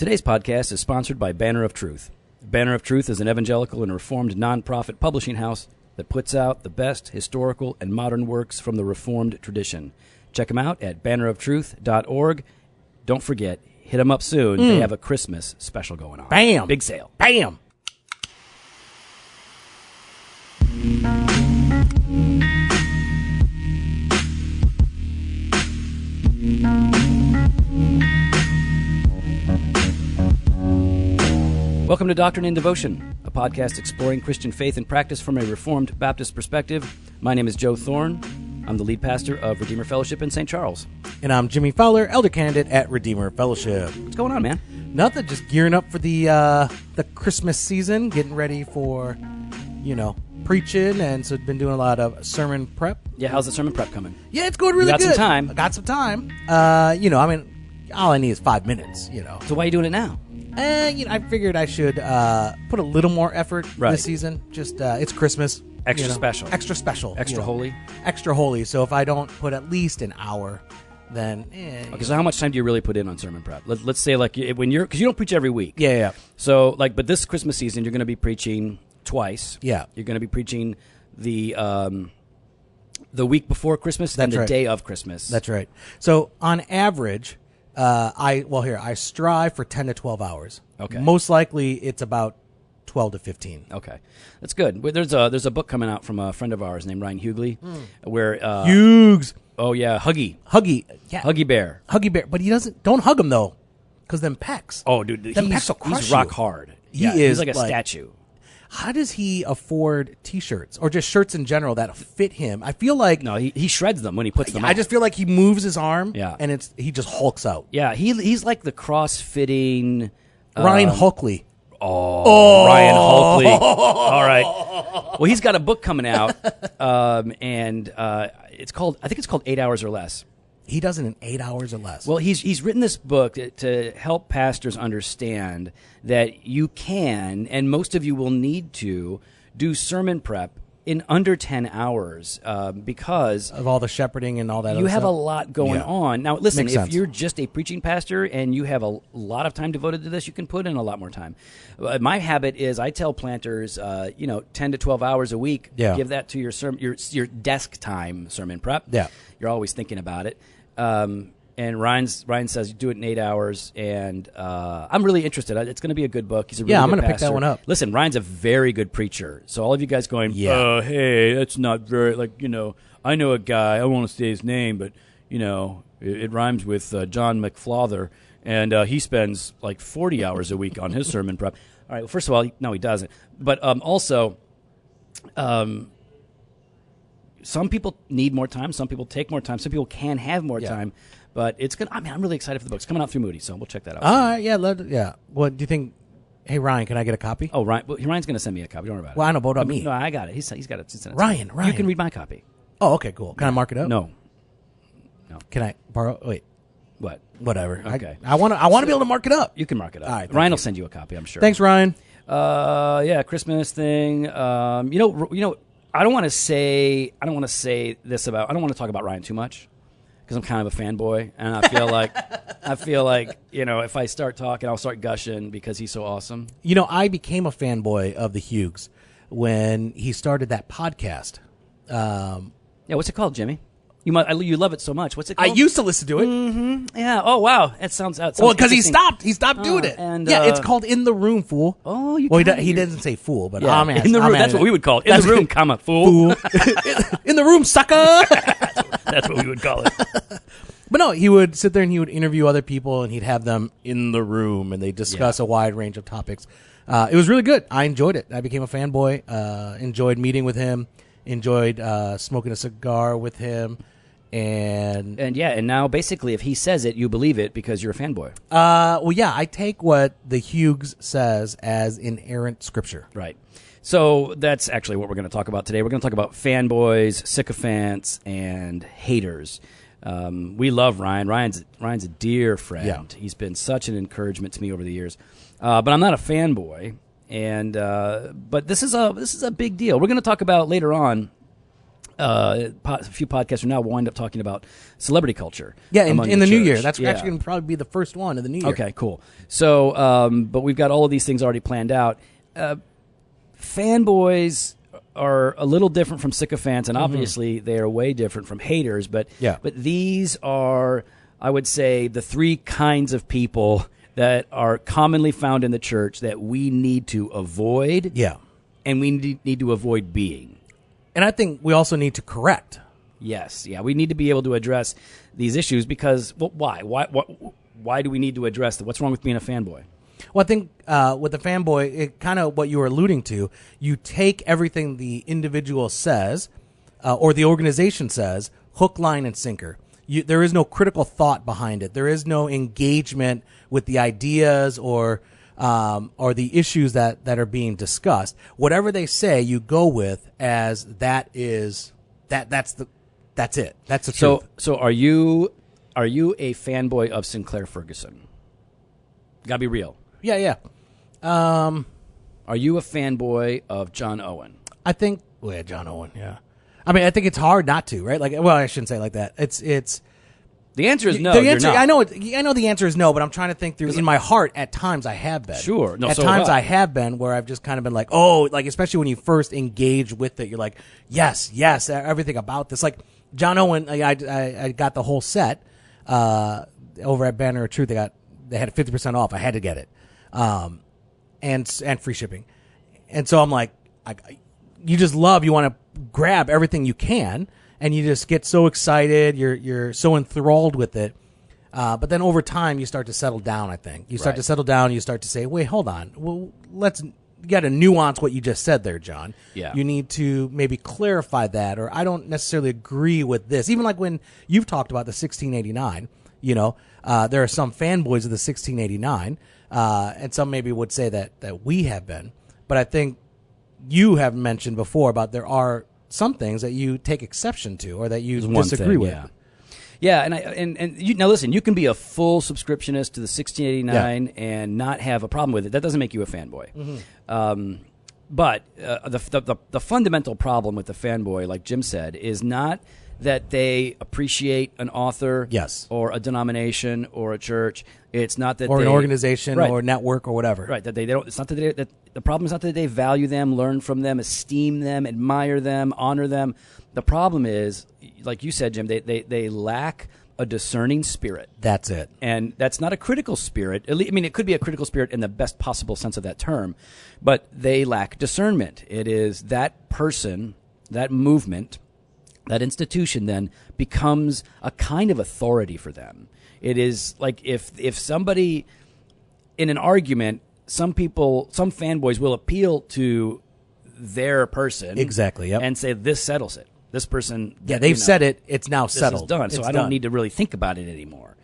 Today's podcast is sponsored by Banner of Truth. Banner of Truth is an evangelical and reformed nonprofit publishing house that puts out the best historical and modern works from the Reformed tradition. Check them out at banneroftruth.org. Don't forget, hit them up soon. They have a Christmas special going on. Bam! Big sale. Bam! Welcome to Doctrine and Devotion, a podcast exploring Christian faith and practice from a Reformed Baptist perspective. My name is Joe Thorne. I'm the lead pastor of Redeemer Fellowship in St. Charles. And I'm Jimmy Fowler, elder candidate at Redeemer Fellowship. What's going on, man? Nothing, just gearing up for the Christmas season, getting ready for, preaching, and so been doing a lot of sermon prep. Yeah, how's the sermon prep coming? Yeah, it's going really You got good. some time. I got some time. All I need is 5 minutes, So why are you doing it now? I figured I should put a little more effort this season. Just it's Christmas. Extra special. Extra special. Extra holy? Extra holy. So if I don't put at least an hour, then... Okay, so how much time do you really put in on sermon prep? Let's say, when you're... Because you don't preach every week. Yeah. So, but this Christmas season, you're going to be preaching twice. Yeah. You're going to be preaching the week before Christmas and the day of Christmas. That's right. So, on average... I strive for 10 to 12 hours. Okay. Most likely, it's about 12 to 15. Okay. That's good. There's a book coming out from a friend of ours named Ryan Hughley, where... Hughes! Oh, yeah, Huggy. Yeah. Huggy Bear. But he doesn't... Don't hug him, though, because them pecs. Oh, dude. Them pecs will crush he's rock you. hard. He's like a statue. How does he afford T-shirts or just shirts in general that fit him? I feel like... No, he shreds them when he puts them on. I just feel like he moves his arm, Yeah. and he just hulks out. Yeah, he's like the cross-fitting... Ryan Hulkley. Oh, Ryan Hulkley. All right. Well, he's got a book coming out, and it's called 8 Hours or Less. He does it in 8 hours or less. Well, he's written this book to help pastors understand that you can, and most of you will need to, do sermon prep in under 10 hours because... Of all the shepherding and all that you other have stuff. a lot going on. Now, listen, Makes if sense. you're just a preaching pastor and you have a lot of time devoted to this, you can put in a lot more time. My habit is I tell planters, 10 to 12 hours a week, give that to your desk time sermon prep. Yeah. You're always thinking about it. And Ryan says you do it in 8 hours, and I'm really interested. It's going to be a good book. He's a really I'm good going to pick that pastor. one up. Listen, Ryan's a very good preacher. So all of you guys going, hey, that's not very, I know a guy, I won't say his name, but, it rhymes with John McFlother, and he spends 40 hours a week on his sermon prep. All right, well, first of all, no, he doesn't. But also... some people need more time. Some people take more time. Some people can have more time. But it's going to... I'm really excited for the book. It's coming out through Moody, so we'll check that out. All right, yeah. What do you think? Hey, Ryan, can I get a copy? Oh, Ryan's going to send me a copy. Don't worry about it. Well, I know, but what about me? No, I got it. He's got it. Ryan. You can read my copy. Oh, okay, cool. Can I mark it up? No. Can I borrow? Wait. What? Whatever. Okay. I want to be able to mark it up. You can mark it up. All right, Ryan will send you a copy, I'm sure. Thanks, Ryan. Christmas thing. I don't want to say this about... I don't want to talk about Ryan too much because I'm kind of a fanboy, and I feel like if I start talking, I'll start gushing because he's so awesome. I became a fanboy of the Hughes when he started that podcast. What's it called, Jimmy? You love it so much. What's it called? I used to listen to it. Mm-hmm. Yeah. Oh, wow. It sounds well, because he stopped doing it. And, it's called In the Room, Fool. Oh, he doesn't say fool, but yeah. I'm in the room. That's what we would call it. In the room, comma, fool. In the room, sucker. That's what we would call it. But no, he would sit there and he would interview other people, and he'd have them in the room, and they discuss a wide range of topics. It was really good. I enjoyed it. I became a fanboy. Enjoyed meeting with him. Enjoyed smoking a cigar with him. And now basically if he says it, you believe it because you're a fanboy. I take what the Hughes says as inerrant scripture. Right. So that's actually what we're going to talk about today. We're going to talk about fanboys, sycophants, and haters. We love Ryan. Ryan's a dear friend. Yeah. He's been such an encouragement to me over the years. But I'm not a fanboy, but this is a big deal. We're going to talk about later on a few podcasts from now will wind up talking about celebrity culture. Yeah, in the new year. That's Yeah. actually going to probably be the first one in the new year. Okay, cool. So, but we've got all of these things already planned out. Fanboys are a little different from sycophants, and obviously they are way different from haters. But these are, I would say, the three kinds of people that are commonly found in the church that we need to avoid. Yeah. And we need to avoid being. And I think we also need to correct. Yes, yeah, we need to be able to address these issues because why? Why do we need to address them? What's wrong with being a fanboy? Well, I think with the fanboy, it kind of what you were alluding to, you take everything the individual says or the organization says, hook, line, and sinker. There is no critical thought behind it. There is no engagement with the ideas or the issues that are being discussed. Whatever they say, you go with as that's it. That's the truth. So are you a fanboy of Sinclair Ferguson? Gotta be real. Yeah. Are you a fanboy of John Owen? I think John Owen, yeah. I mean, I think it's hard not to, right? Like, well, I shouldn't say it like that. It's the answer is no. The answer, you're not. I know the answer is no, but I'm trying to think through. In my heart, at times I have been. Sure. No, at so times have I. I have been where I've just kind of been like, oh, like especially when you first engage with it, you're like, yes, everything about this. Like John Owen, I got the whole set over at Banner of Truth. They had 50% off. I had to get it, and free shipping. And so I'm like, you just love. You want to grab everything you can. And you just get so excited, you're so enthralled with it. But then over time, you start to settle down, I think. You start to settle down, you start to say, wait, hold on. Well, you got to nuance what you just said there, John. Yeah. You need to maybe clarify that, or I don't necessarily agree with this. Even like when you've talked about the 1689, there are some fanboys of the 1689, and some maybe would say that we have been. But I think you have mentioned before about there are some things that you take exception to or that you disagree with. Yeah, and you, now listen, you can be a full subscriptionist to the 1689 and not have a problem with it. That doesn't make you a fanboy. But the fundamental problem with the fanboy, like Jim said, is not that they appreciate an author or a denomination or a church. It's not that an organization or a network or whatever. Right. That they don't. It's not that the problem is not that they value them, learn from them, esteem them, admire them, honor them. The problem is, like you said, Jim, they lack a discerning spirit. That's it. And that's not a critical spirit. I mean, it could be a critical spirit in the best possible sense of that term, but they lack discernment. It is that person, that movement, that institution then becomes a kind of authority for them. It is like if somebody in an argument, some fanboys will appeal to their person and say, this settles it. This person... Yeah, they've said it. It's now settled. This is done, so I don't need to really think about it anymore.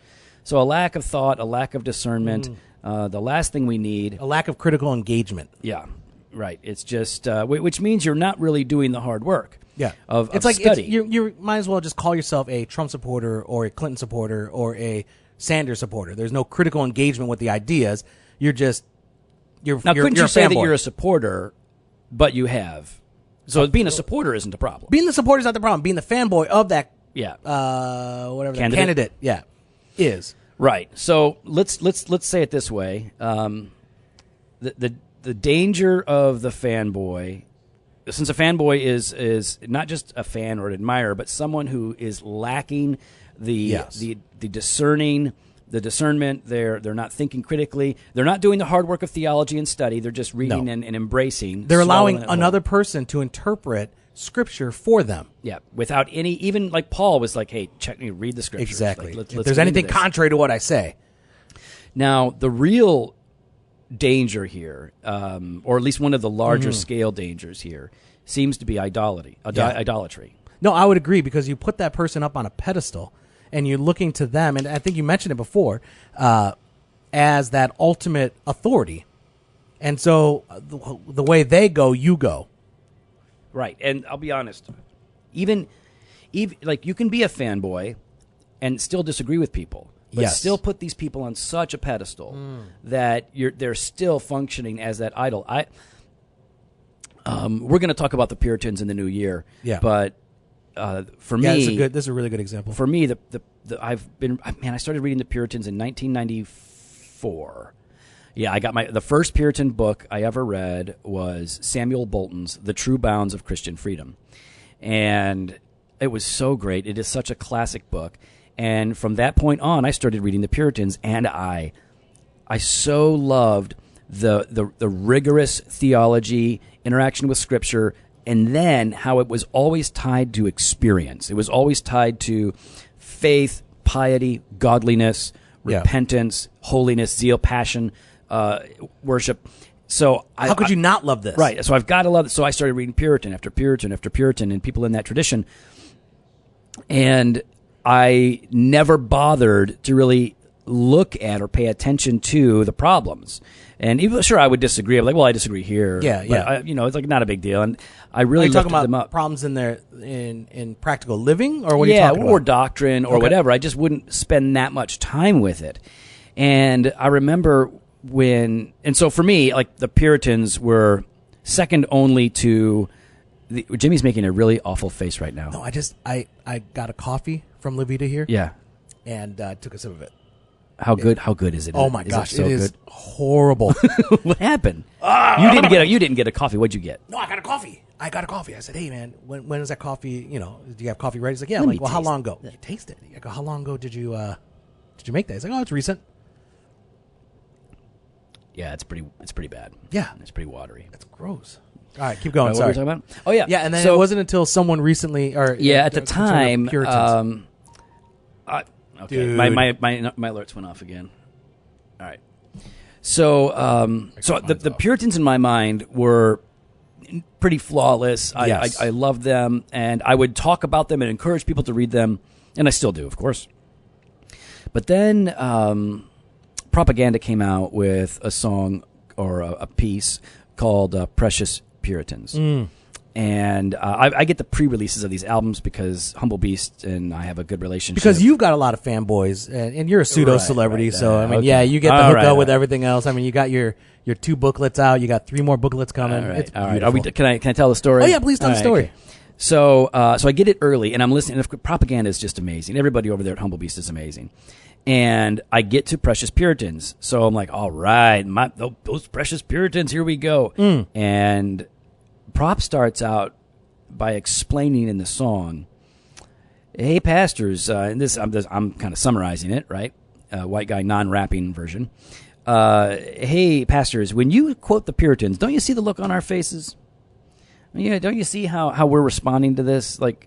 So a lack of thought, a lack of discernment, the last thing we need... A lack of critical engagement. Yeah, right. It's just... which means you're not really doing the hard work. Yeah, it's like study. You might as well just call yourself a Trump supporter or a Clinton supporter or a Sanders supporter. There's no critical engagement with the ideas. You're just now. Couldn't you say that you're a supporter, but you have? So being a supporter isn't a problem. Being the supporter is not the problem. Being the fanboy of that, whatever candidate, is right. So let's say it this way: the danger of the fanboy. Since a fanboy is not just a fan or an admirer, but someone who is lacking the discerning, the discernment, they're not thinking critically. They're not doing the hard work of theology and study. They're just reading and embracing. They're allowing another person to interpret Scripture for them. Yeah, without any, even like Paul was like, hey, read the Scripture. Exactly. Like, if there's anything contrary to what I say. Now, the real danger here, or at least one of the larger scale dangers here, seems to be idolatry. No, I would agree, because you put that person up on a pedestal and you're looking to them, and I think you mentioned it before, as that ultimate authority. And so the way they go, you go. Right. And I'll be honest, even like you can be a fanboy and still disagree with people. But still put these people on such a pedestal that they're still functioning as that idol. We're going to talk about the Puritans in the new year, but for me, this is a really good example. For me, I started reading the Puritans in 1994. Yeah, I got the first Puritan book I ever read was Samuel Bolton's The True Bounds of Christian Freedom. And it was so great. It is such a classic book. And from that point on, I started reading the Puritans, and I so loved the rigorous theology, interaction with Scripture, and then how it was always tied to experience. It was always tied to faith, piety, godliness, repentance, holiness, zeal, passion, worship. So how could you not love this? Right. So I've got to love it. So I started reading Puritan after Puritan after Puritan and people in that tradition. And I never bothered to really look at or pay attention to the problems. And even sure, I would disagree. I'm like, well, I disagree here. Yeah, yeah. But it's like not a big deal. And I really are you talking about them up. Problems in their in practical living, or what are you talking about? Or doctrine or whatever. I just wouldn't spend that much time with it. And I remember so for me, like the Puritans were second only to Jimmy's making a really awful face right now. No, I got a coffee from Levita here. Yeah. And took a sip of it. How good is it? Oh my gosh, it is horrible. What happened? You didn't get a coffee. What'd you get? No, I got a coffee. I said, hey man, when is that coffee? Do you have coffee ready? He's like, yeah. I'm like, well, how long ago? Yeah, taste it. I go, how long ago did you make that? He's like, oh, it's recent. Yeah, it's pretty bad. Yeah, it's pretty watery. It's gross. All right, keep going. What were we talking about? Oh yeah, yeah, and then it wasn't until someone recently, at the time, Puritans. Okay, Dude. my alerts went off again. All right, so the Puritans in my mind were pretty flawless. Yes. I loved them, and I would talk about them and encourage people to read them, and I still do, of course. But then Propaganda came out with a song or a piece called "Precious Puritans." And I get the pre-releases of these albums because Humble Beast and I have a good relationship. Because you've got a lot of fanboys, and you're a pseudo-celebrity, so, I mean, okay. you get the hookup with everything else. I mean, you got your 2 booklets out. You got 3 more booklets coming. It's all right. Can I tell the story? Oh, yeah, please tell the story. Okay. So I get it early, and I'm listening. And Propaganda is just amazing. Everybody over there at Humble Beast is amazing. And I get to Precious Puritans. So I'm like, all right, those Precious Puritans, here we go. And Prop starts out by explaining in the song, hey, pastors, and this I'm kind of summarizing it, right? White guy, non-rapping version. Hey, pastors, when you quote the Puritans, don't you see the look on our faces? Yeah, don't you see how we're responding to this? Like,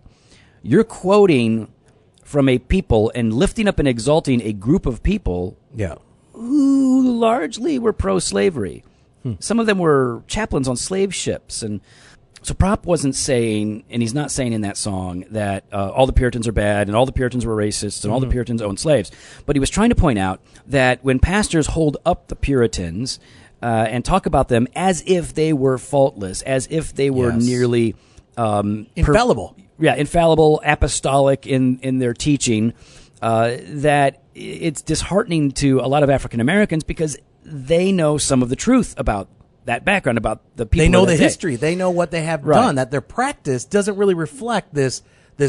you're quoting from a people and lifting up and exalting a group of people who largely were pro-slavery. Some of them were chaplains on slave ships. And so Prop wasn't saying, and he's not saying in that song, that all the Puritans are bad and all the Puritans were racists and all the Puritans owned slaves. But he was trying to point out that when pastors hold up the Puritans and talk about them as if they were faultless, as if they were nearly infallible. Infallible, apostolic in their teaching, that it's disheartening to a lot of African Americans because they know some of the truth about that background, about the people. They know the history. They know what they have done, that their practice doesn't really reflect this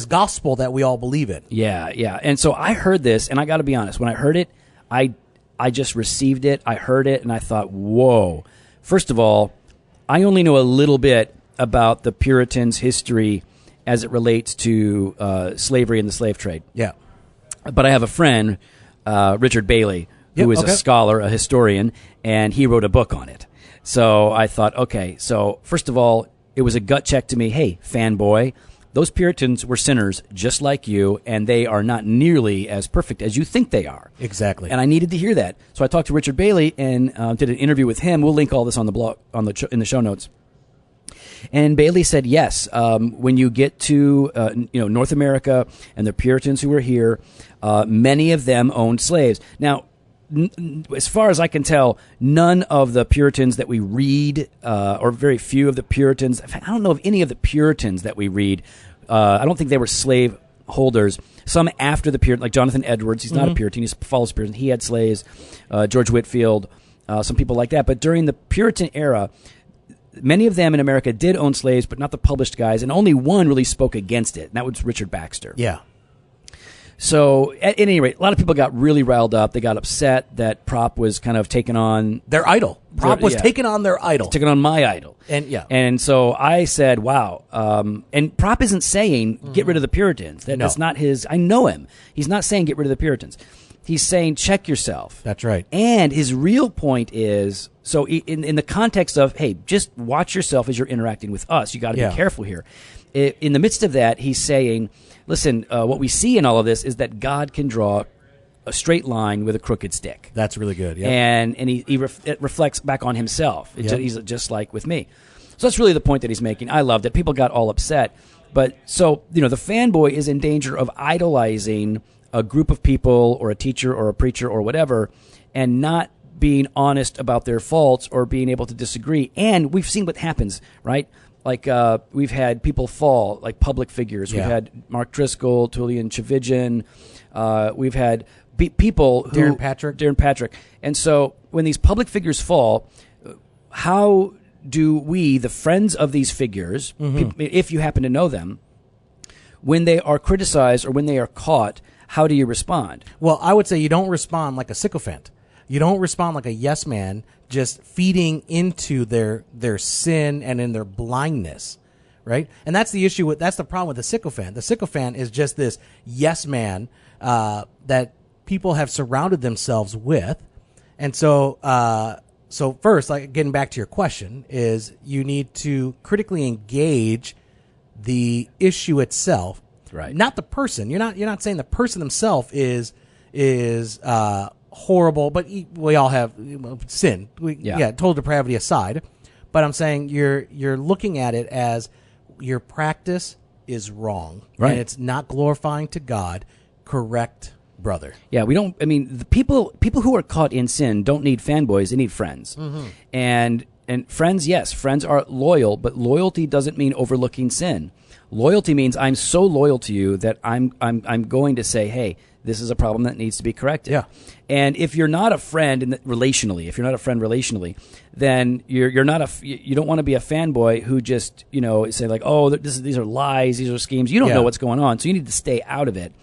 gospel that we all believe in. Yeah. And so I heard this, and I got to be honest, when I heard it, I just received it. I heard it, and I thought, whoa. First of all, I only know a little bit about the Puritans' history as it relates to slavery and the slave trade. Yeah. But I have a friend, Richard Bailey, who is a scholar, a historian, and he wrote a book on it. So I thought, okay, so first of all, it was a gut check to me. Hey, fanboy, those Puritans were sinners just like you, and they are not nearly as perfect as you think they are. Exactly. And I needed to hear that. So I talked to Richard Bailey and did an interview with him. We'll link all this on the blog, in the show notes. And Bailey said, yes, when you get to North America and the Puritans who were here, many of them owned slaves. Now, as far as I can tell, none of the Puritans that we read, or very few of the Puritans, in fact, I don't know of any of the Puritans that we read, I don't think they were slave holders. Some after the Puritan, like Jonathan Edwards, he's not a Puritan, he follows Puritan, he had slaves, George Whitefield, some people like that. But during the Puritan era, many of them in America did own slaves, but not the published guys, and only one really spoke against it, and that was Richard Baxter. Yeah. So, at any rate, a lot of people got really riled up. They got upset that Prop was kind of taking on their idol. Prop was taking on their idol. Taking on my idol. And so I said, wow. And Prop isn't saying get rid of the Puritans. That's not his. I know him. He's not saying get rid of the Puritans. He's saying check yourself. That's right. And his real point is, so in the context of, hey, just watch yourself as you're interacting with us. You got to be careful here. In the midst of that, he's saying, listen, what we see in all of this is that God can draw a straight line with a crooked stick. That's really good. Yep. And it reflects back on himself. He's just like with me. So that's really the point that he's making. I loved it. People got all upset. But so, the fanboy is in danger of idolizing a group of people or a teacher or a preacher or whatever, and not being honest about their faults or being able to disagree. And we've seen what happens, right? Like we've had people fall, like public figures. We've had Mark Driscoll, Tullian Tchividjian. We've had people who... Darren Patrick. And so when these public figures fall, how do we, the friends of these figures, if you happen to know them, when they are criticized or when they are caught, how do you respond? Well, I would say you don't respond like a sycophant. You don't respond like a yes man, just feeding into their sin and in their blindness, right? And that's the issue that's the problem with the sycophant. The sycophant is just this yes man that people have surrounded themselves with. And so first, like getting back to your question, is you need to critically engage the issue itself, right? Not the person. You're not saying the person himself is horrible, but we all have sin. Total depravity aside, but I'm saying you're looking at it as your practice is wrong, right? And it's not glorifying to God. Correct, brother. Yeah, we don't. I mean, the people who are caught in sin don't need fanboys; they need friends. And friends, yes, friends are loyal, but loyalty doesn't mean overlooking sin. Loyalty means I'm so loyal to you that I'm going to say, hey, this is a problem that needs to be corrected. Yeah. And if you're not a friend relationally, then you're not you don't want to be a fanboy who just, say like, oh, these are lies, these are schemes. You don't know what's going on, so you need to stay out of it.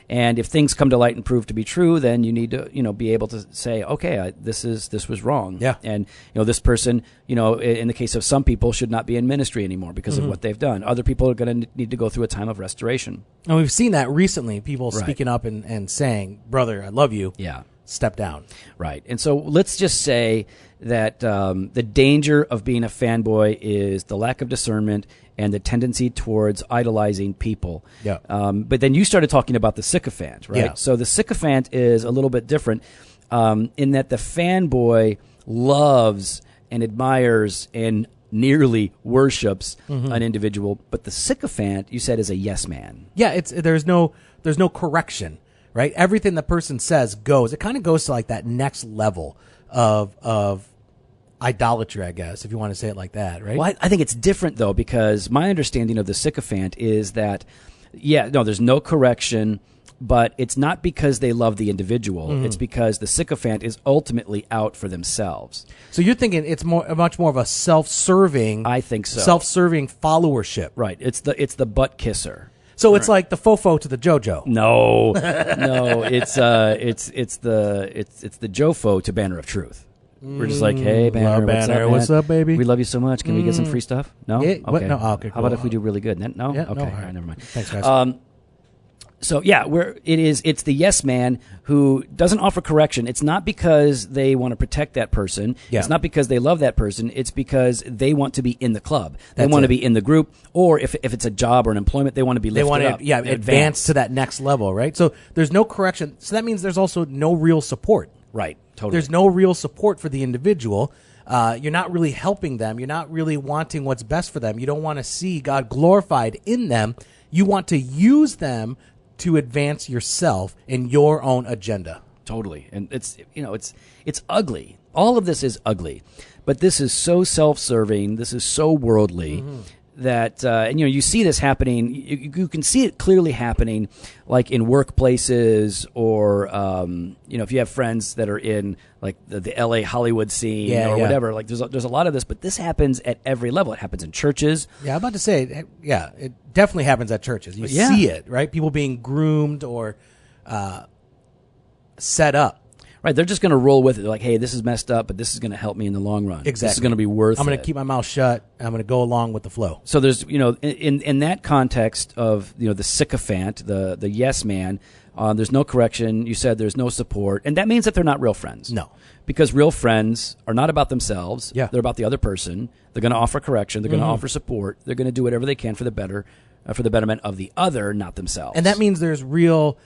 And if things come to light and prove to be true, then you need to, be able to say, okay, this was wrong. Yeah. And, this person, in the case of some people, should not be in ministry anymore because of what they've done. Other people are going to need to go through a time of restoration. And we've seen that recently, people speaking up and saying, brother, I love you. Yeah. Step down. Right. And so let's just say that the danger of being a fanboy is the lack of discernment and the tendency towards idolizing people. Yeah. But then you started talking about the sycophant, right? Yeah. So the sycophant is a little bit different in that the fanboy loves and admires and nearly worships an individual, but the sycophant, you said, is a yes man. Yeah, there's no correction, right? Everything the person says goes. It kind of goes to like that next level of idolatry, I guess, if you want to say it like that, right? Well, I think it's different, though, because my understanding of the sycophant is that, there's no correction, but it's not because they love the individual. It's because the sycophant is ultimately out for themselves. So you're thinking it's much more of a self-serving... I think so. Self-serving followership. Right. It's the butt kisser. So it's like the fofo to the JoJo. No, it's the Jofo to Banner of Truth. We're just like, hey, Banner, what's up, baby? We love you so much. Can we get some free stuff? No? Yeah, okay. No? Okay, cool. How about if we do really good? No? Yeah, okay, no, all right, never mind. Thanks, guys. So, it's the yes man who doesn't offer correction. It's not because they want to protect that person. Yeah. It's not because they love that person. It's because they want to be in the club. They want to be in the group. Or if it's a job or an employment, they want to be lifted up. Yeah, advance to that next level, right? So there's no correction. So that means there's also no real support. Right, totally. There's no real support for the individual. You're not really helping them. You're not really wanting what's best for them. You don't want to see God glorified in them. You want to use them to advance yourself and your own agenda. Totally. And it's ugly. All of this is ugly. But this is so self-serving. This is so worldly that and you see this happening. You can see it clearly happening, like in workplaces, or if you have friends that are in like the LA Hollywood scene or whatever. Like there's a lot of this, but this happens at every level. It happens in churches. Yeah, I'm about to say, it definitely happens at churches. You see it, right? People being groomed or set up. Right, they're just going to roll with it. They're like, hey, this is messed up, but this is going to help me in the long run. Exactly. This is going to be worth it. I'm going to keep my mouth shut. I'm going to go along with the flow. So there's, in that context of, the sycophant, the yes man, there's no correction. You said there's no support. And that means that they're not real friends. No. Because real friends are not about themselves. Yeah. They're about the other person. They're going to offer correction. They're going to offer support. They're going to do whatever they can for the betterment of the other, not themselves. And that means there's real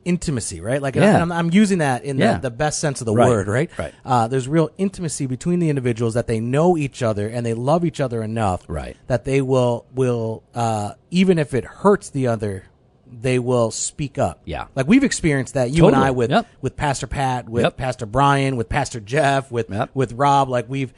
intimacy, right? Like, I'm using that in the best sense of the word, right? Right. There's real intimacy between the individuals, that they know each other and they love each other enough, right, that they will even if it hurts the other, they will speak up. Yeah. Like we've experienced that, you and I, with Pastor Pat, with Pastor Brian, with Pastor Jeff, with Rob. Like we've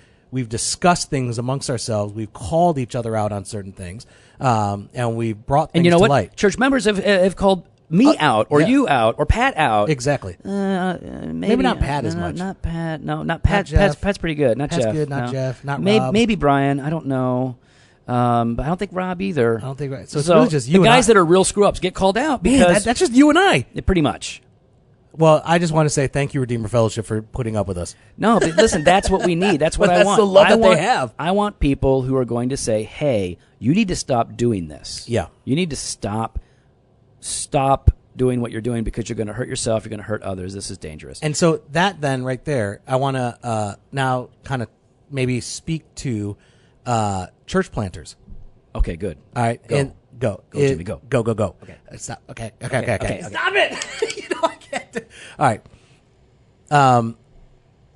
discussed things amongst ourselves. We've called each other out on certain things, and we've brought things to light. Church members have called me out, or you out, or Pat out. Exactly. Maybe not Pat as much. Not Pat. No, not Pat. Pat's pretty good. Not Pat's Jeff. Good. Not Jeff. Not Rob. Maybe Brian. I don't know. But I don't think Rob either. I don't think right. So it's really just you. The guys that are real screw ups get called out because that's just you and I. Pretty much. Well, I just want to say thank you, Redeemer Fellowship, for putting up with us. No, but listen, that's what we need. That's what I want. That's the love that they have. I want people who are going to say, hey, you need to stop doing this. Yeah. You need to stop doing what you're doing, because you're going to hurt yourself. You're going to hurt others. This is dangerous. And so that then right there, I want to now kind of maybe speak to church planters. Okay, good. All right. Go. And go. Go, Jimmy, go. Go. Okay. Stop. Okay. Stop it. I can't. All right.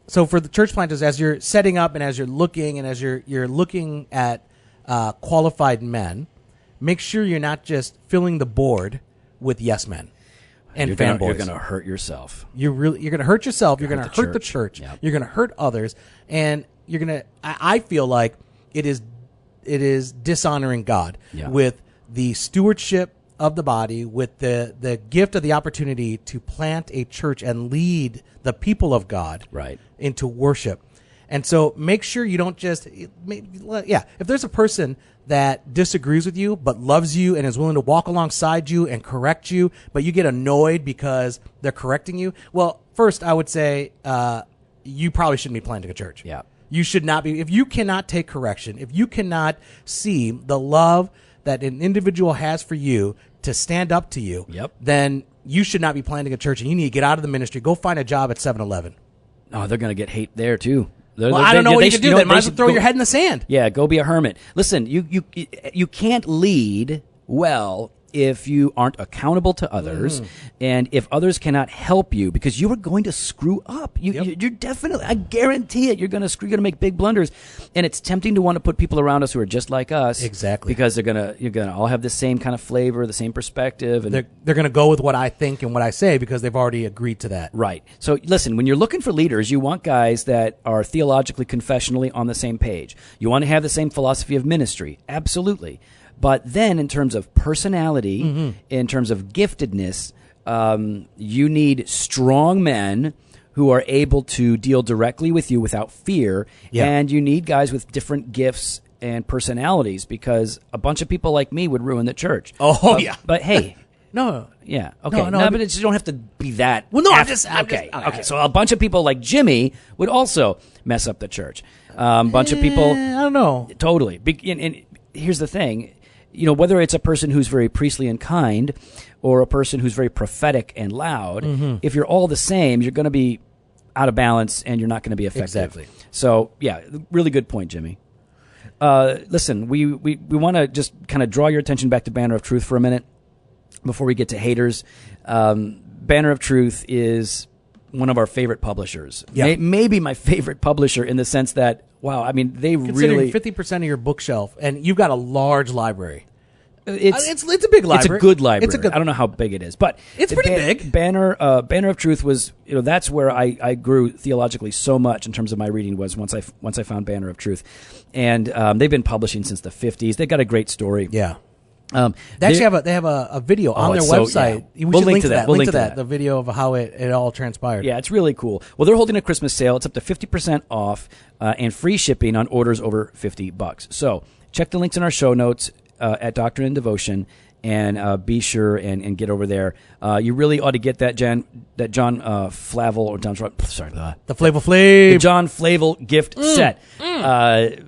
So for the church planters, as you're setting up and as you're looking and as you're looking at qualified men, make sure you're not just filling the board with yes men and fanboys. You're going to hurt yourself. You're going to hurt yourself. You're going to hurt the church. Yep. You're going to hurt others, and you're going to. I feel like it is dishonoring God with the stewardship of the body, with the gift of the opportunity to plant a church and lead the people of God into worship. And so make sure you don't just, if there's a person that disagrees with you but loves you and is willing to walk alongside you and correct you, but you get annoyed because they're correcting you, well, first I would say you probably shouldn't be planting a church. Yeah. You should not be. If you cannot take correction, if you cannot see the love that an individual has for you to stand up to you, then you should not be planting a church, and you need to get out of the ministry. Go find a job at 7-Eleven. Oh, they're going to get hate there too. I don't know what you can do. Then might as well throw your head in the sand. Yeah, go be a hermit. Listen, you can't lead well if you aren't accountable to others, and if others cannot help you, because you are going to screw up. You're definitely, I guarantee it, you're going to make big blunders, and it's tempting to want to put people around us who are just like us. Exactly. Because you're gonna all have the same kind of flavor, the same perspective, and they're going to go with what I think and what I say because they've already agreed to that. Right. So listen, when you're looking for leaders, you want guys that are theologically, confessionally on the same page. You want to have the same philosophy of ministry. Absolutely. But then in terms of personality, in terms of giftedness, you need strong men who are able to deal directly with you without fear. Yeah. And you need guys with different gifts and personalities, because a bunch of people like me would ruin the church. But hey. No. Yeah. Okay. No, but you don't have to be that. Well, no, Okay. So a bunch of people like Jimmy would also mess up the church. Bunch of people. I don't know. Totally. And here's the thing. Whether it's a person who's very priestly and kind or a person who's very prophetic and loud, if you're all the same, you're going to be out of balance and you're not going to be effective. Exactly. So, yeah, really good point, Jimmy. Listen, we want to just kind of draw your attention back to Banner of Truth for a minute before we get to haters. Banner of Truth is one of our favorite publishers. Yeah. Maybe my favorite publisher, in the sense that, wow, I mean, they Considering really... 50% of your bookshelf, and you've got a large library. It's a big library. It's a good library. It's a good. I don't know how big it is, but it's pretty big. Banner of Truth was, that's where I grew theologically so much in terms of my reading was once I found Banner of Truth, and they've been publishing since the 50s. They got a great story. Yeah. They have a video on their website. Yeah. We'll link to that. We'll link to that. The video of how it all transpired. Yeah, it's really cool. Well, they're holding a Christmas sale. It's up to 50% off and free shipping on orders over $50. So check the links in our show notes at Doctrine and Devotion, and be sure and get over there. You really ought to get that John Flavel or John. Sorry, the Flavel Flav. The John Flavel gift set. I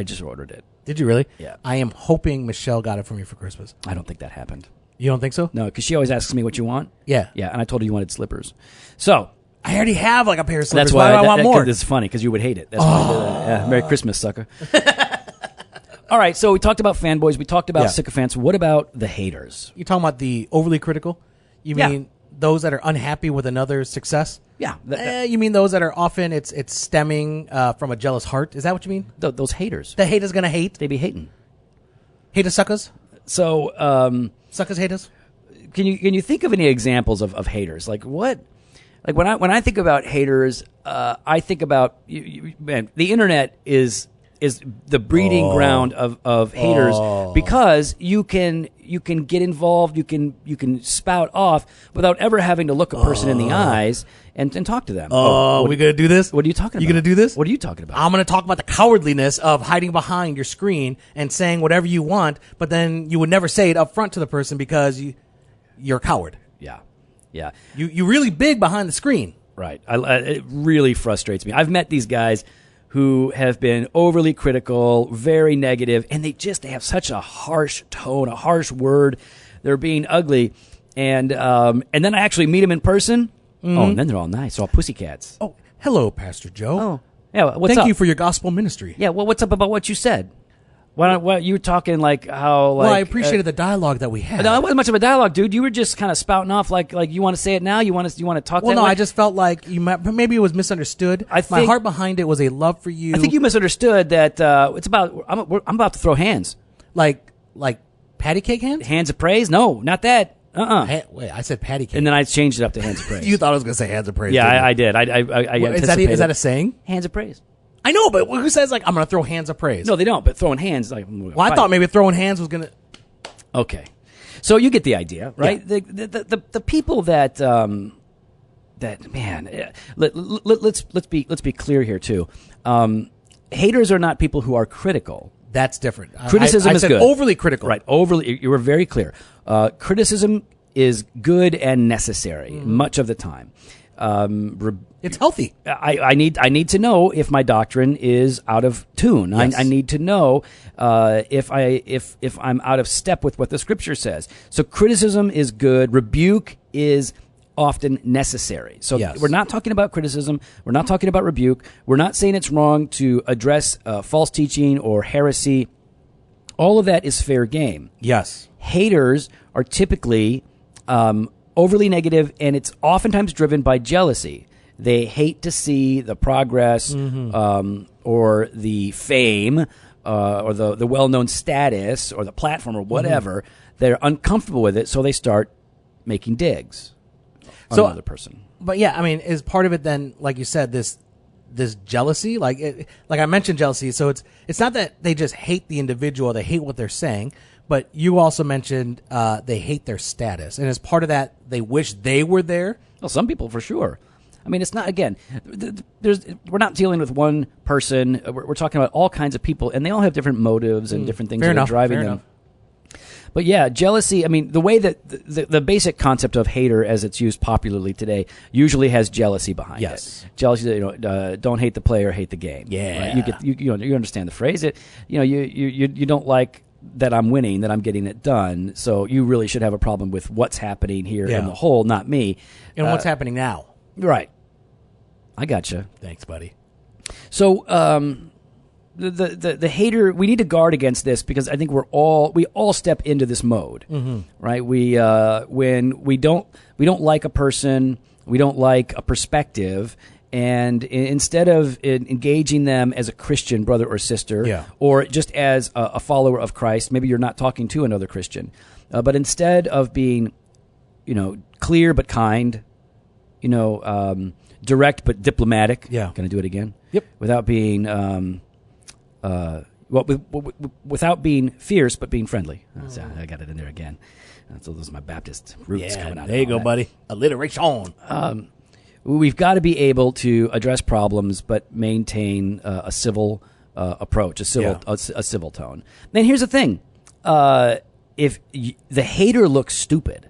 just ordered it. Did you really? Yeah. I am hoping Michelle got it for me for Christmas. I don't think that happened. You don't think so? No, because she always asks me what you want. Yeah. Yeah, and I told her you wanted slippers. So I already have like a pair of slippers. that's why I want more. This is funny because you would hate it. That's why I did that. Yeah, Merry Christmas, sucker. All right, so we talked about fanboys. We talked about sycophants. What about the haters? You're talking about the overly critical? You mean those that are unhappy with another's success? Yeah. You mean those that are often it's stemming from a jealous heart? Is that what you mean? Those haters. The haters gonna hate? They be hating. Haters suckers? So suckers haters? Can you think of any examples of haters? Like what? Like when I think about haters, I think about man. The internet is the breeding ground of haters because you can get involved, you can spout off without ever having to look a person in the eyes and talk to them. Are we gonna do this? What are you talking about? You gonna do this? What are you talking about? I'm gonna talk about the cowardliness of hiding behind your screen and saying whatever you want, but then you would never say it up front to the person because you're a coward. Yeah. You really big behind the screen. Right. It really frustrates me. I've met these guys who have been overly critical, very negative, and they have such a harsh tone, a harsh word. They're being ugly, and then I actually meet them in person. Mm-hmm. Oh, and then they're all nice, they're all pussycats. Oh, hello, Pastor Joe. Oh, yeah. What's up? Thank you for your gospel ministry. Yeah. Well, what's up about what you said? What you were talking like how? Like, well, I appreciated the dialogue that we had. No, it wasn't much of a dialogue, dude. You were just kind of spouting off like you want to say it now. You want to talk. Well, that no, way? I just felt like maybe it was misunderstood. My heart behind it was a love for you. I think you misunderstood that it's about. I'm about to throw hands. Like patty cake hands. Hands of praise? No, not that. Wait, I said patty cake, and then I changed it up to hands of praise. You thought I was going to say hands of praise? Yeah, I did. I is that a saying? Hands of praise. I know, but who says like I'm going to throw hands of praise? No, they don't. But throwing hands, like. Well, I thought maybe throwing hands was going to. Okay, so you get the idea, right? Yeah. The people that man, let's be clear here too. Haters are not people who are critical. That's different. Criticism is good. Overly critical. Right. Overly. You were very clear. Criticism is good and necessary much of the time. It's healthy. I need to know if my doctrine is out of tune. Yes. I need to know if I'm out of step with what the Scripture says. So criticism is good. Rebuke is often necessary. So we're not talking about criticism. We're not talking about rebuke. We're not saying it's wrong to address false teaching or heresy. All of that is fair game. Yes. Haters are typically overly negative, and it's oftentimes driven by jealousy. They hate to see the progress or the fame or the well-known status or the platform or whatever. They're uncomfortable with it, so they start making digs on another person. But yeah, I mean, is part of it then, like you said, this jealousy? Like I mentioned jealousy, so it's not that they just hate the individual, they hate what they're saying, but you also mentioned they hate their status. And as part of that, they wish they were there. Well, some people for sure. I mean, it's not, again, we're not dealing with one person. We're talking about all kinds of people, and they all have different motives and different things that are driving them. But yeah, jealousy, I mean, the way that the basic concept of hater as it's used popularly today usually has jealousy behind it. Jealousy, don't hate the player, hate the game. Yeah. Right? You understand the phrase. You don't like that I'm winning, that I'm getting it done, so you really should have a problem with what's happening here in the whole, not me. And what's happening now. Right. I gotcha. Thanks, buddy. So, the hater, we need to guard against this because I think we all step into this mode, right? When we don't like a person, we don't like a perspective, And instead of engaging them as a Christian brother or sister, or just as a follower of Christ, maybe you're not talking to another Christian, but instead of being, clear but kind, direct but diplomatic. Yeah. Can I do it again? Yep. Without being, without being fierce but being friendly. So I got it in there again. So those are my Baptist roots coming out. There you go, buddy. Alliteration. We've got to be able to address problems, but maintain a civil approach, a civil tone. Then here's the thing: if the hater looks stupid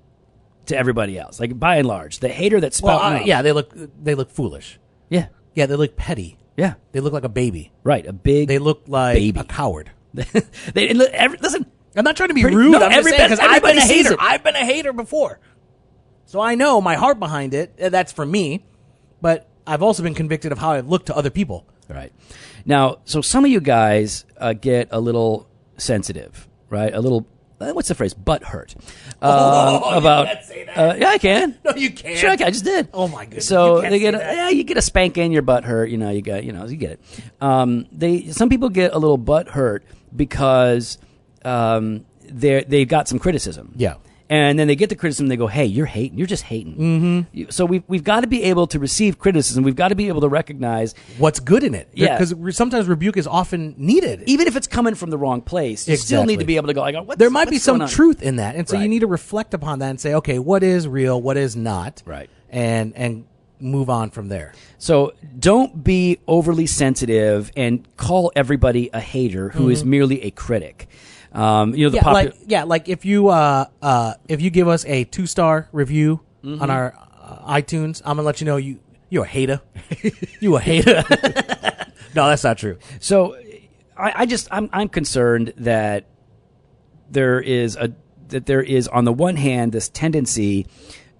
to everybody else, like by and large, the hater that's spouting they look foolish. Yeah, they look petty. Yeah, they look like a baby. Right, They look like baby. a coward. Listen. I'm not trying to be rude. No, I'm just saying, because I've been a hater. It. I've been a hater before. So I know my heart behind it. That's for me. But I've also been convicted of how I look to other people. Right. Now, so some of you guys get a little sensitive, right? A little, what's the phrase? Butt hurt. About, you can't say that. Yeah, I can. No, you can't. Sure, I just did. Oh, my goodness. So they get you get a spanking, your butt hurt. You get it. Some people get a little butt hurt because they got some criticism. Yeah. And then they get the criticism, they go, hey, you're hating. You're just hating. Mm-hmm. So we've got to be able to receive criticism. We've got to be able to recognize what's good in it. Yeah. Because sometimes rebuke is often needed. Even if it's coming from the wrong place, you still need to be able to go, there might be some truth in that. And so you need to reflect upon that and say, okay, what is real, what is not? Right. And move on from there. So don't be overly sensitive and call everybody a hater who is merely a critic. Like if you give us a 2-star review on our iTunes, I'm gonna let you know you're a hater. You a hater. No, that's not true. So I'm concerned that there is on the one hand this tendency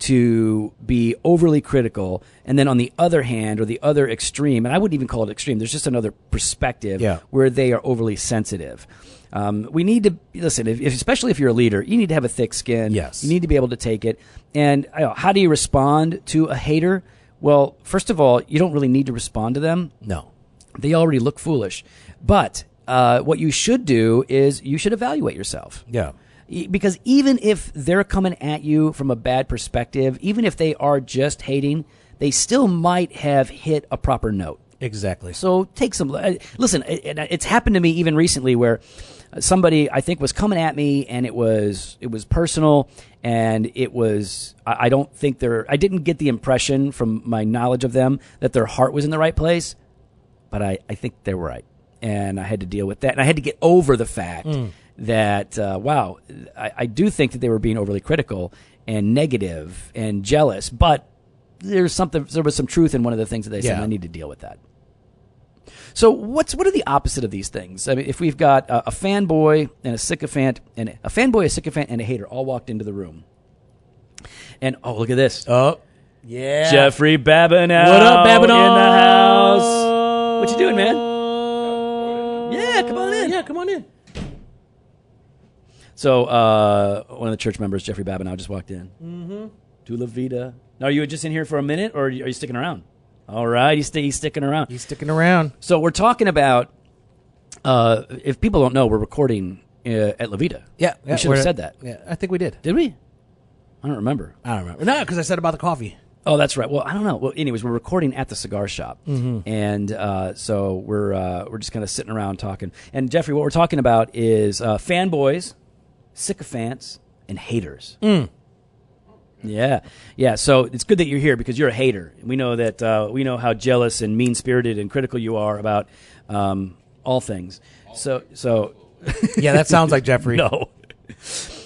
to be overly critical, and then on the other hand, or the other extreme, and I wouldn't even call it extreme, there's just another perspective where they are overly sensitive. We need to listen, especially if you're a leader, you need to have a thick skin. Yes. You need to be able to take it. And how do you respond to a hater? Well, first of all, you don't really need to respond to them. No. They already look foolish. But what you should do is you should evaluate yourself. Yeah. Because even if they're coming at you from a bad perspective, even if they are just hating, they still might have hit a proper note. Exactly. So take some. Listen, it's happened to me even recently where somebody I think was coming at me, and it was personal, and it was. I didn't get the impression from my knowledge of them that their heart was in the right place, but I think they were right, and I had to deal with that, and I had to get over the fact that I do think that they were being overly critical and negative and jealous, but there was some truth in one of the things that they said, and I need to deal with that. So what are the opposite of these things? I mean, if we've got a fanboy and a sycophant, and a fanboy, a sycophant, and a hater all walked into the room, and look at this! Oh, yeah, Jeffrey Babineau. What up, Babineau? In the house. What you doing, man? Yeah, come on in. Yeah, come on in. So one of the church members, Jeffrey Babineau, just walked in. Mm-hmm. To La Vida. Now, are you just in here for a minute, or are you sticking around? All right, he's sticking around. He's sticking around. So we're talking about, if people don't know, we're recording at La Vida. Yeah. We should have said that. Yeah, I think we did. Did we? I don't remember. No, because I said about the coffee. Oh, that's right. Well, I don't know. Well, anyways, we're recording at the cigar shop, and so we're just kind of sitting around talking. And Jeffrey, what we're talking about is fanboys, sycophants, and haters. Yeah. So it's good that you're here because you're a hater. We know that we know how jealous and mean-spirited and critical you are about all things. So yeah, that sounds like Jeffrey. No.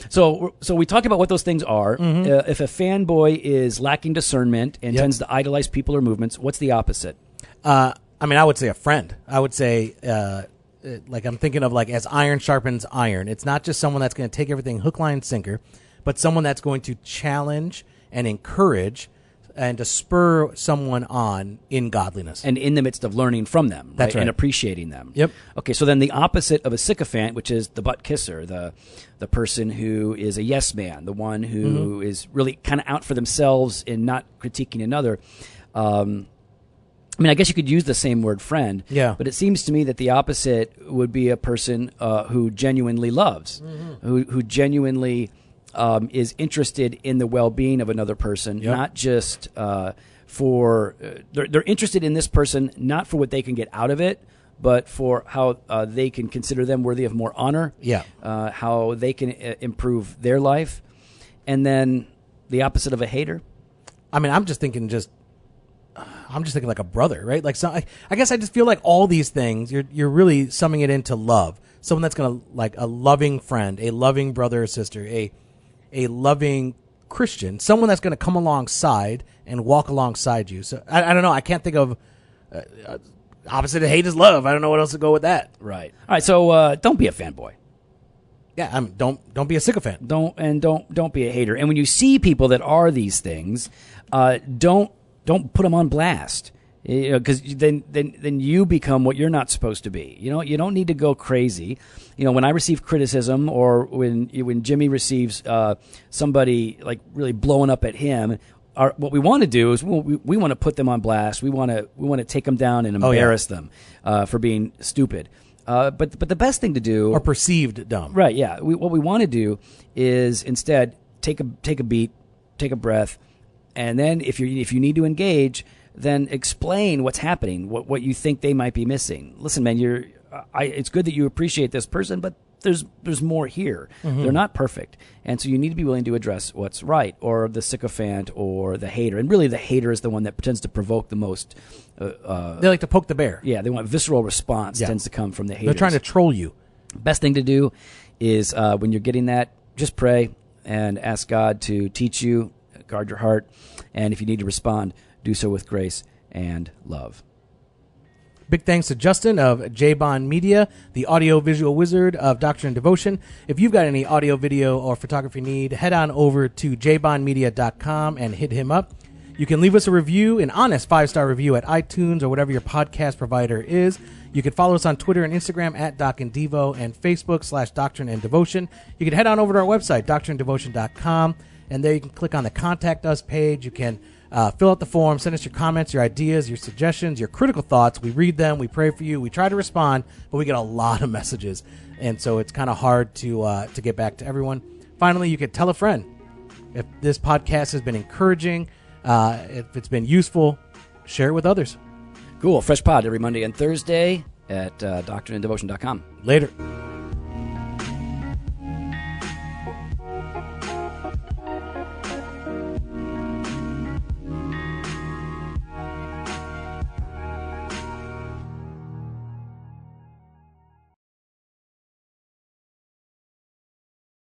So we talked about what those things are. If a fanboy is lacking discernment and tends to idolize people or movements, what's the opposite? I would say a friend. I would say, like I'm thinking of like as iron sharpens iron. It's not just someone that's going to take everything hook, line, sinker, but someone that's going to challenge and encourage and to spur someone on in godliness. And in the midst of learning from them. That's right. And appreciating them. Yep. Okay, so then the opposite of a sycophant, which is the butt kisser, the person who is a yes man, the one who is really kind of out for themselves and not critiquing another. I mean, I guess you could use the same word friend, Yeah. but it seems to me that the opposite would be a person who genuinely loves, who genuinely is interested in the well-being of another person, not just for they're interested in this person not for what they can get out of it, but for how they can consider them worthy of more honor, how they can improve their life. And then the opposite of a hater? I mean, I'm just thinking like a brother, right? Like, so I guess I just feel like all these things, you're really summing it into love. Someone that's going to, like, a loving friend, a loving brother or sister, a loving Christian, someone that's going to come alongside and walk alongside you. So I don't know. I can't think of opposite of hate is love. I don't know what else to go with that. Right. All right. So don't be a fanboy. Yeah. Don't be a sycophant. Don't be a hater. And when you see people that are these things, don't put them on blast. Because then you become what you're not supposed to be. You don't need to go crazy. When I receive criticism, or when Jimmy receives somebody like really blowing up at him, what we want to do is we want to put them on blast. We want to take them down and embarrass them for being stupid. But the best thing to do, or perceived dumb, right? Yeah. What we want to do is instead take a beat, take a breath, and then if you need to engage, then explain what's happening, what you think they might be missing. Listen, man, it's good that you appreciate this person, but there's more here. They're not perfect, and so you need to be willing to address what's right, or the sycophant, or the hater. And really, the hater is the one that tends to provoke the most. They like to poke the bear. Yeah, they want visceral response. Tends to come from the haters. They're trying to troll you. Best thing to do is when you're getting that, just pray and ask God to teach you, guard your heart, and if you need to respond, do so with grace and love. Big thanks to Justin of J-Bond Media, the audio-visual wizard of Doctrine and Devotion. If you've got any audio, video, or photography need, head on over to jbondmedia.com and hit him up. You can leave us a review, an honest 5-star review at iTunes or whatever your podcast provider is. You can follow us on Twitter and Instagram at Doc and Devo, and Facebook /Doctrine and Devotion. You can head on over to our website, doctrineanddevotion.com, and there you can click on the Contact Us page. You can fill out the form, send us your comments, your ideas, your suggestions, your critical thoughts. We read them, we pray for you, we try to respond, but we get a lot of messages, and so it's kind of hard to get back to everyone. Finally, you could tell a friend. If this podcast has been encouraging, if it's been useful, share it with others. Cool. Fresh pod every Monday and Thursday at doctrineanddevotion.com. Later.